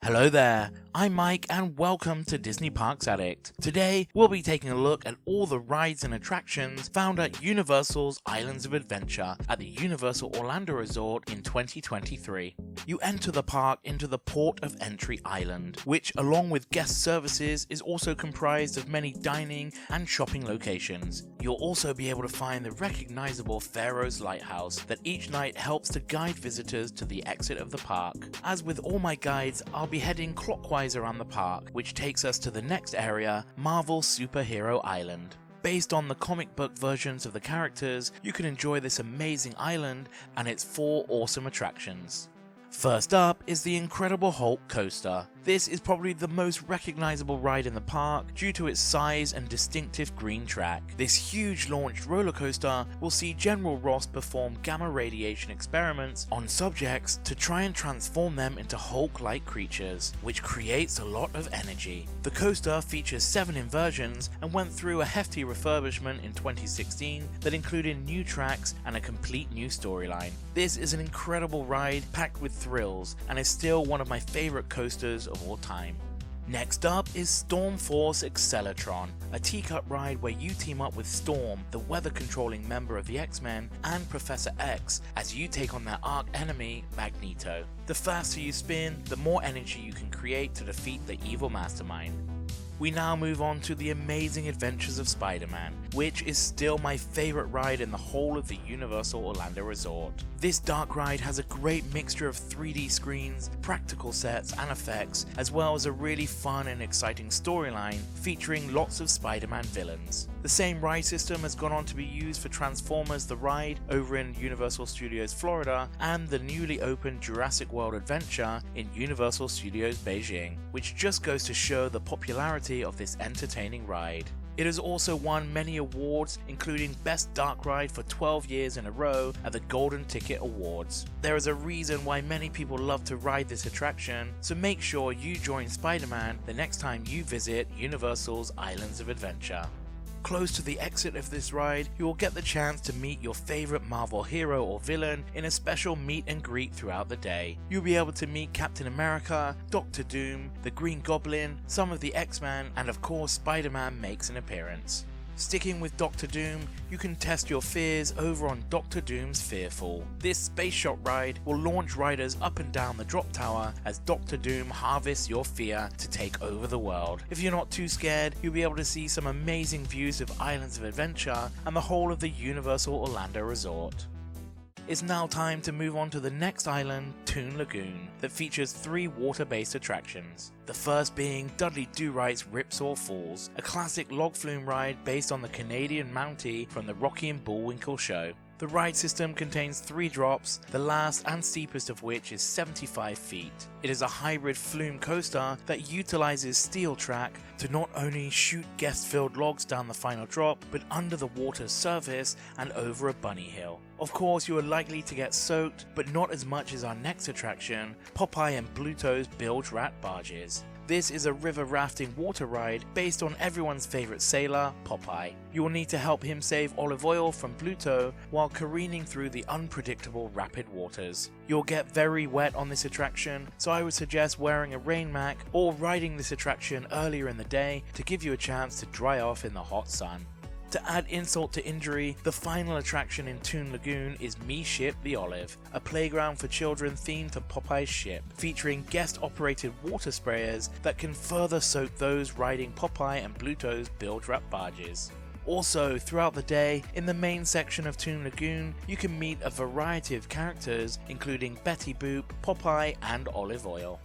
Hello there, I'm Mike and welcome to Disney Parks Addict. Today we'll be taking a look at all the rides and attractions found at Universal's Islands of Adventure at the Universal Orlando Resort in 2023. You enter the park into the Port of Entry Island, which along with guest services is also comprised of many dining and shopping locations. You'll also be able to find the recognizable Pharaoh's Lighthouse that each night helps to guide visitors to the exit of the park. As with all my guides, I'll be heading clockwise around the park, which takes us to the next area, Marvel Superhero Island. Based on the comic book versions of the characters, you can enjoy this amazing island and its 4 awesome attractions. First up is the Incredible Hulk coaster. This is probably the most recognizable ride in the park due to its size and distinctive green track. This huge launched roller coaster will see General Ross perform gamma radiation experiments on subjects to try and transform them into Hulk-like creatures, which creates a lot of energy. The coaster features 7 inversions and went through a hefty refurbishment in 2016 that included new tracks and a complete new storyline. This is an incredible ride packed with thrills and is still one of my favorite coasters of all time. Next up is Storm Force Accelatron, a teacup ride where you team up with Storm, the weather controlling member of the X-Men, and Professor X as you take on their arch enemy, Magneto. The faster you spin, the more energy you can create to defeat the evil mastermind. We now move on to the Amazing Adventures of Spider-Man, which is still my favorite ride in the whole of the Universal Orlando Resort. This dark ride has a great mixture of 3D screens, practical sets and effects, as well as a really fun and exciting storyline featuring lots of Spider-Man villains. The same ride system has gone on to be used for Transformers The Ride over in Universal Studios Florida and the newly opened Jurassic World Adventure in Universal Studios Beijing, which just goes to show the popularity of this entertaining ride. It has also won many awards, including Best Dark Ride for 12 years in a row at the Golden Ticket Awards. There is a reason why many people love to ride this attraction, so make sure you join Spider-Man the next time you visit Universal's Islands of Adventure. Close to the exit of this ride, you will get the chance to meet your favorite Marvel hero or villain in a special meet and greet throughout the day. You'll be able to meet Captain America, Doctor Doom, the Green Goblin, some of the X-Men, and of course Spider-Man makes an appearance. Sticking with Doctor Doom, you can test your fears over on Doctor Doom's Fearful. This space shot ride will launch riders up and down the drop tower as Doctor Doom harvests your fear to take over the world. If you're not too scared, you'll be able to see some amazing views of Islands of Adventure and the whole of the Universal Orlando Resort. It's now time to move on to the next island, Toon Lagoon, that features 3 water-based attractions. The first being Dudley Do-Right's Ripsaw Falls, a classic log flume ride based on the Canadian Mountie from the Rocky and Bullwinkle show. The ride system contains 3 drops, the last and steepest of which is 75 feet. It is a hybrid flume coaster that utilizes steel track to not only shoot guest-filled logs down the final drop, but under the water's surface and over a bunny hill. Of course, you are likely to get soaked, but not as much as our next attraction, Popeye and Bluto's Bilge Rat Barges. This is a river rafting water ride based on everyone's favorite sailor, Popeye. You will need to help him save olive oil from Bluto while careening through the unpredictable rapid waters. You'll get very wet on this attraction, so I would suggest wearing a rain mac or riding this attraction earlier in the day to give you a chance to dry off in the hot sun. To add insult to injury, the final attraction in Toon Lagoon is Me Ship the Olive, a playground for children themed to Popeye's ship, featuring guest-operated water sprayers that can further soak those riding Popeye and Bluto's Bilge Rat Barges. Also, throughout the day, in the main section of Toon Lagoon, you can meet a variety of characters, including Betty Boop, Popeye, and Olive Oil.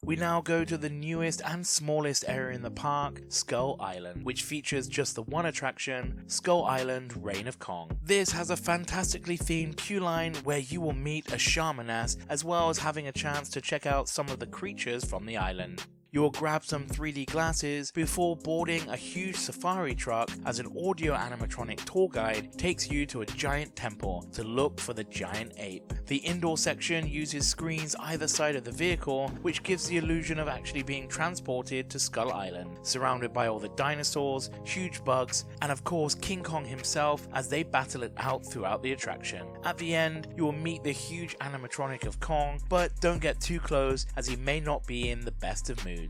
We now go to the newest and smallest area in the park, Skull Island, which features just the one attraction, Skull Island Reign of Kong. This has a fantastically themed queue line where you will meet a shamaness, as well as having a chance to check out some of the creatures from the island. You will grab some 3D glasses before boarding a huge safari truck as an audio animatronic tour guide takes you to a giant temple to look for the giant ape. The indoor section uses screens either side of the vehicle, which gives the illusion of actually being transported to Skull Island, surrounded by all the dinosaurs, huge bugs, and of course King Kong himself as they battle it out throughout the attraction. At the end, you will meet the huge animatronic of Kong, but don't get too close as he may not be in the best of moods.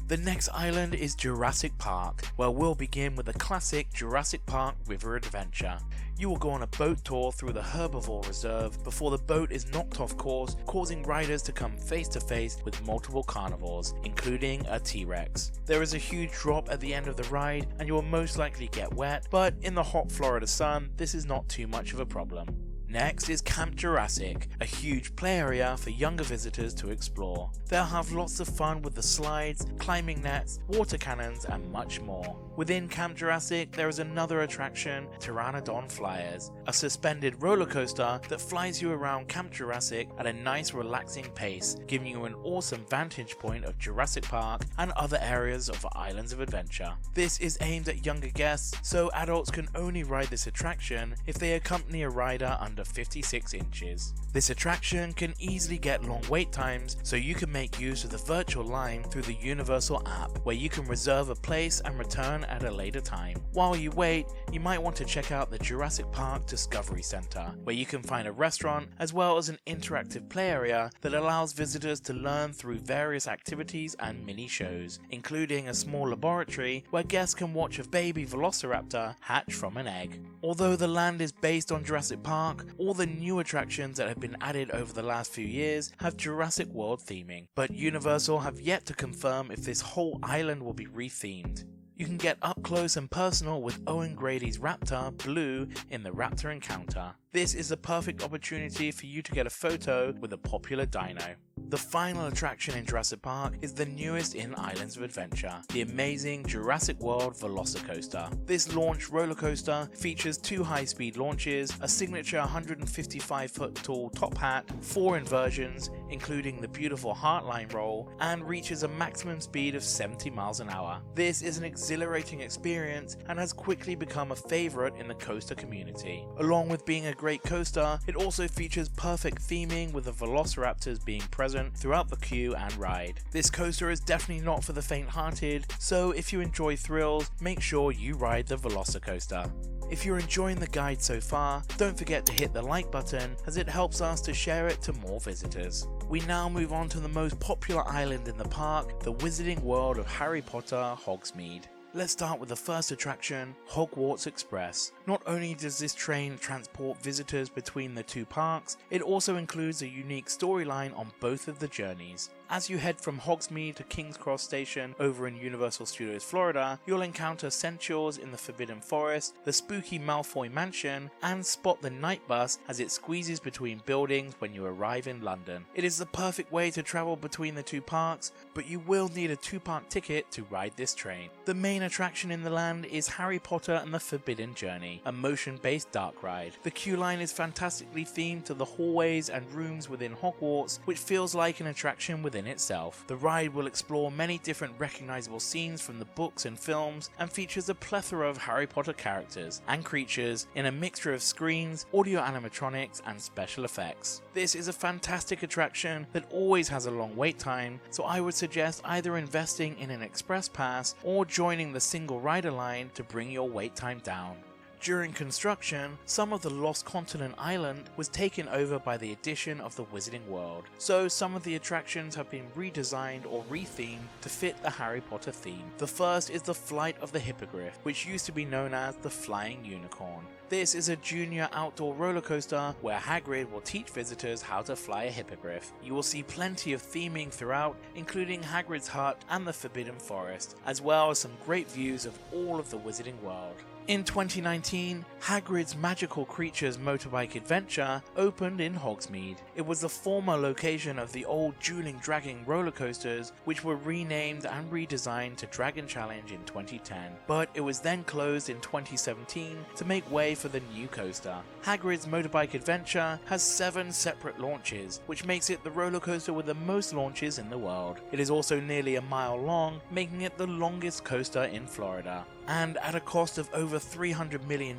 The next island is Jurassic Park, where we'll begin with the classic Jurassic Park River Adventure. You will go on a boat tour through the herbivore reserve before the boat is knocked off course, causing riders to come face to face with multiple carnivores, including a T-Rex. There is a huge drop at the end of the ride and you will most likely get wet, but in the hot Florida sun, this is not too much of a problem. Next is Camp Jurassic, a huge play area for younger visitors to explore. They'll have lots of fun with the slides, climbing nets, water cannons and much more. Within Camp Jurassic there is another attraction, Pteranodon Flyers, a suspended roller coaster that flies you around Camp Jurassic at a nice relaxing pace, giving you an awesome vantage point of Jurassic Park and other areas of Islands of Adventure. This is aimed at younger guests, so adults can only ride this attraction if they accompany a rider under 56 inches. This attraction can easily get long wait times, so you can make use of the virtual line through the Universal app, where you can reserve a place and return at a later time. While you wait, you might want to check out the Jurassic Park Discovery Center, where you can find a restaurant as well as an interactive play area that allows visitors to learn through various activities and mini shows, including a small laboratory where guests can watch a baby velociraptor hatch from an egg. Although the land is based on Jurassic Park, all the new attractions that have been added over the last few years have Jurassic World theming, but Universal have yet to confirm if this whole island will be rethemed. You can get up close and personal with Owen Grady's raptor, Blue, in the Raptor Encounter. This is the perfect opportunity for you to get a photo with a popular dino. The final attraction in Jurassic Park is the newest in Islands of Adventure, the amazing Jurassic World Velocicoaster. This launch roller coaster features 2 high-speed launches, a signature 155-foot tall top hat, 4 inversions, including the beautiful Heartline roll, and reaches a maximum speed of 70 miles an hour. This is an exhilarating experience and has quickly become a favorite in the coaster community. Along with being a great coaster, it also features perfect theming with the velociraptors being present throughout the queue and ride. This coaster is definitely not for the faint-hearted, so if you enjoy thrills, make sure you ride the Velocicoaster. If you're enjoying the guide so far, don't forget to hit the like button as it helps us to share it to more visitors. We now move on to the most popular island in the park, the Wizarding World of Harry Potter, Hogsmeade. Let's start with the first attraction, Hogwarts Express. Not only does this train transport visitors between the 2 parks, it also includes a unique storyline on both of the journeys. As you head from Hogsmeade to King's Cross Station over in Universal Studios Florida, you'll encounter Centaurs in the Forbidden Forest, the spooky Malfoy Mansion, and spot the night bus as it squeezes between buildings when you arrive in London. It is the perfect way to travel between the 2 parks, but you will need a 2-park ticket to ride this train. The main attraction in the land is Harry Potter and the Forbidden Journey, a motion-based dark ride. The queue line is fantastically themed to the hallways and rooms within Hogwarts, which feels like an attraction within itself. The ride will explore many different recognizable scenes from the books and films and features a plethora of Harry Potter characters and creatures in a mixture of screens, audio animatronics and special effects. This is a fantastic attraction that always has a long wait time, so I would suggest either investing in an express pass or joining the single rider line to bring your wait time down. During construction, some of the Lost Continent Island was taken over by the addition of the Wizarding World, so some of the attractions have been redesigned or rethemed to fit the Harry Potter theme. The first is the Flight of the Hippogriff, which used to be known as the Flying Unicorn. This is a junior outdoor roller coaster where Hagrid will teach visitors how to fly a hippogriff. You will see plenty of theming throughout, including Hagrid's hut and the Forbidden Forest, as well as some great views of all of the Wizarding World. In 2019, Hagrid's Magical Creatures Motorbike Adventure opened in Hogsmeade. It was the former location of the old Dueling Dragon roller coasters, which were renamed and redesigned to Dragon Challenge in 2010, but it was then closed in 2017 to make way for the new coaster. Hagrid's Motorbike Adventure has 7 separate launches, which makes it the roller coaster with the most launches in the world. It is also nearly a mile long, making it the longest coaster in Florida. And at a cost of over $300 million,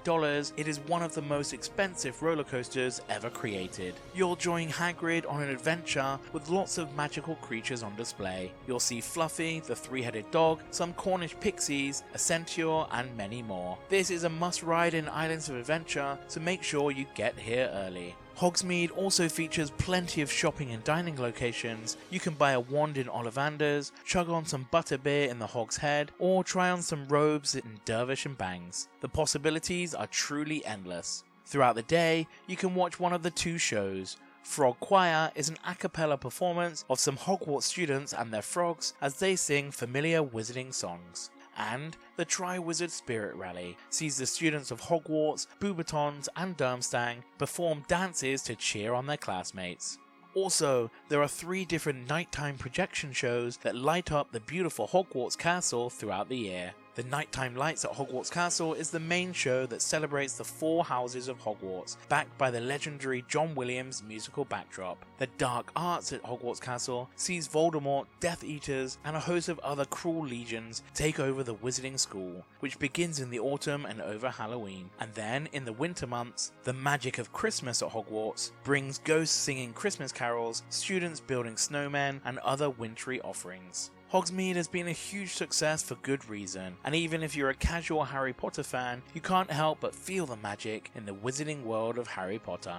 it is one of the most expensive roller coasters ever created. You'll join Hagrid on an adventure with lots of magical creatures on display. You'll see Fluffy, the 3-headed dog, some Cornish pixies, a centaur, and many more. This is a must-ride in Islands of Adventure, so make sure you get here early. Hogsmeade also features plenty of shopping and dining locations. You can buy a wand in Ollivander's, chug on some butterbeer in the Hog's Head, or try on some robes in Dervish and Bangs. The possibilities are truly endless. Throughout the day, you can watch one of the 2 shows. Frog Choir is an a cappella performance of some Hogwarts students and their frogs as they sing familiar wizarding songs. And the Tri-Wizard Spirit Rally sees the students of Hogwarts, Beauxbatons and Durmstrang perform dances to cheer on their classmates. Also, there are 3 different nighttime projection shows that light up the beautiful Hogwarts castle throughout the year. The Nighttime Lights at Hogwarts Castle is the main show that celebrates the 4 houses of Hogwarts, backed by the legendary John Williams musical backdrop. The Dark Arts at Hogwarts Castle sees Voldemort, Death Eaters, and a host of other cruel legions take over the Wizarding School, which begins in the autumn and over Halloween. And then, in the winter months, the Magic of Christmas at Hogwarts brings ghosts singing Christmas carols, students building snowmen, and other wintry offerings. Hogsmeade has been a huge success for good reason, and even if you're a casual Harry Potter fan, you can't help but feel the magic in the wizarding world of Harry Potter.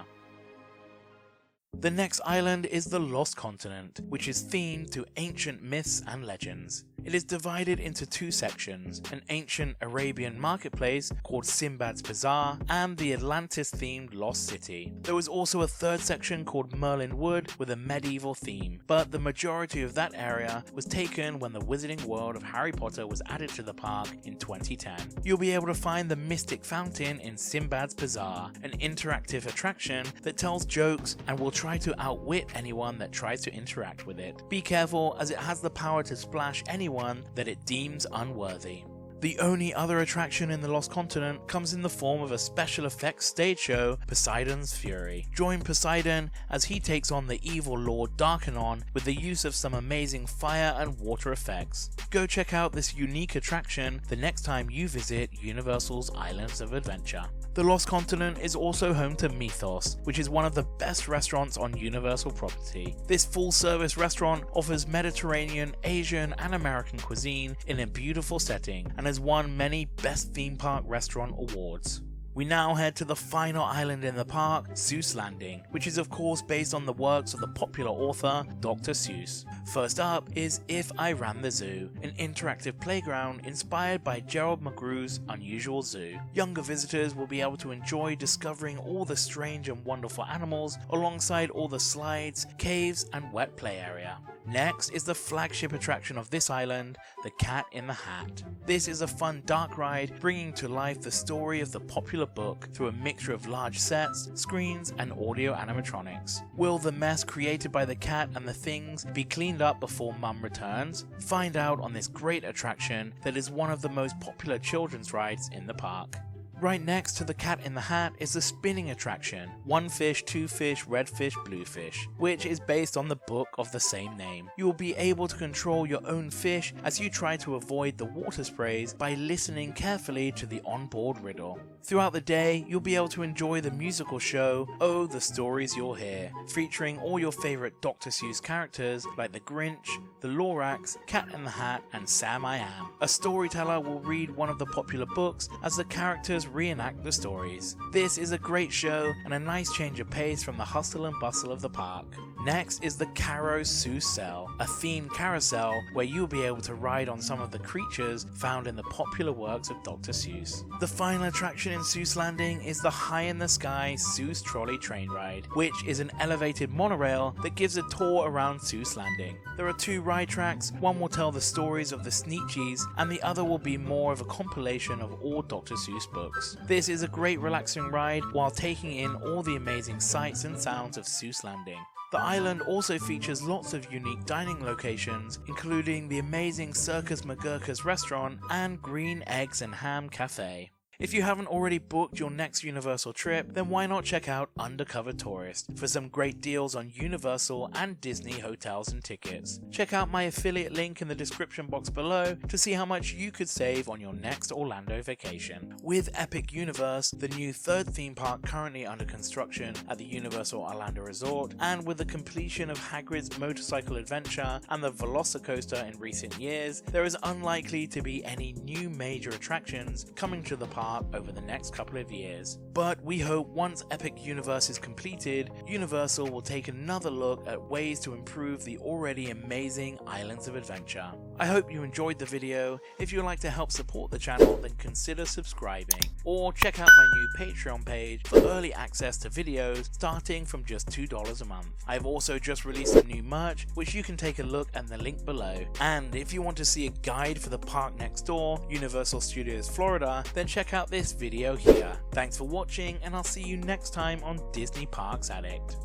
The next island is the Lost Continent, which is themed to ancient myths and legends. It is divided into 2 sections, an ancient Arabian marketplace called Sinbad's Bazaar and the Atlantis-themed Lost City. There was also a 3rd section called Merlin Wood with a medieval theme, but the majority of that area was taken when the Wizarding World of Harry Potter was added to the park in 2010. You'll be able to find the Mystic Fountain in Sinbad's Bazaar, an interactive attraction that tells jokes and will try to outwit anyone that tries to interact with it. Be careful, as it has the power to splash anyone that it deems unworthy. The only other attraction in the Lost Continent comes in the form of a special effects stage show, Poseidon's Fury. Join Poseidon as he takes on the evil Lord Darkanon with the use of some amazing fire and water effects. Go check out this unique attraction the next time you visit Universal's Islands of Adventure. The Lost Continent is also home to Mythos, which is one of the best restaurants on Universal property. This full-service restaurant offers Mediterranean, Asian, and American cuisine in a beautiful setting and has won many Best Theme Park Restaurant awards. We now head to the final island in the park, Seuss Landing, which is of course based on the works of the popular author Dr. Seuss. First up is If I Ran the Zoo, an interactive playground inspired by Gerald McGrew's Unusual Zoo. Younger visitors will be able to enjoy discovering all the strange and wonderful animals alongside all the slides, caves, and wet play area. Next is the flagship attraction of this island, the Cat in the Hat. This is a fun dark ride bringing to life the story of the popular book through a mixture of large sets, screens, and audio animatronics. Will the mess created by the cat and the things be cleaned up before Mum returns? Find out on this great attraction that is one of the most popular children's rides in the park. Right next to the Cat in the Hat is the spinning attraction, One Fish, Two Fish, Red Fish, Blue Fish, which is based on the book of the same name. You will be able to control your own fish as you try to avoid the water sprays by listening carefully to the onboard riddle. Throughout the day, you'll be able to enjoy the musical show, Oh, the Stories You'll Hear, featuring all your favorite Dr. Seuss characters like the Grinch, the Lorax, Cat in the Hat, and Sam I Am. A storyteller will read one of the popular books as the characters reenact the stories. This is a great show and a nice change of pace from the hustle and bustle of the park. Next is the Caro Carousel, a themed carousel where you'll be able to ride on some of the creatures found in the popular works of Dr. Seuss. The final attraction in Seuss Landing is the High in the Sky Seuss Trolley Train Ride, which is an elevated monorail that gives a tour around Seuss Landing. There are 2 ride tracks, one will tell the stories of the Sneetchies and the other will be more of a compilation of all Dr. Seuss books. This is a great relaxing ride while taking in all the amazing sights and sounds of Seuss Landing. The island also features lots of unique dining locations, including the amazing Circus McGurk's restaurant and Green Eggs and Ham Cafe. If you haven't already booked your next Universal trip, then why not check out Undercover Tourist for some great deals on Universal and Disney hotels and tickets. Check out my affiliate link in the description box below to see how much you could save on your next Orlando vacation. With Epic Universe, the new 3rd theme park currently under construction at the Universal Orlando Resort, and with the completion of Hagrid's Motorcycle Adventure and the Velocicoaster in recent years, there is unlikely to be any new major attractions coming to the park over the next couple of years. But we hope once Epic Universe is completed, Universal will take another look at ways to improve the already amazing Islands of Adventure. I hope you enjoyed the video. If you'd like to help support the channel, then consider subscribing, or check out my new Patreon page for early access to videos starting from just $2 a month. I've also just released some new merch, which you can take a look at the link below. And if you want to see a guide for the park next door, Universal Studios Florida, then check out this video here. Thanks for watching, and I'll see you next time on Disney Parks Addict.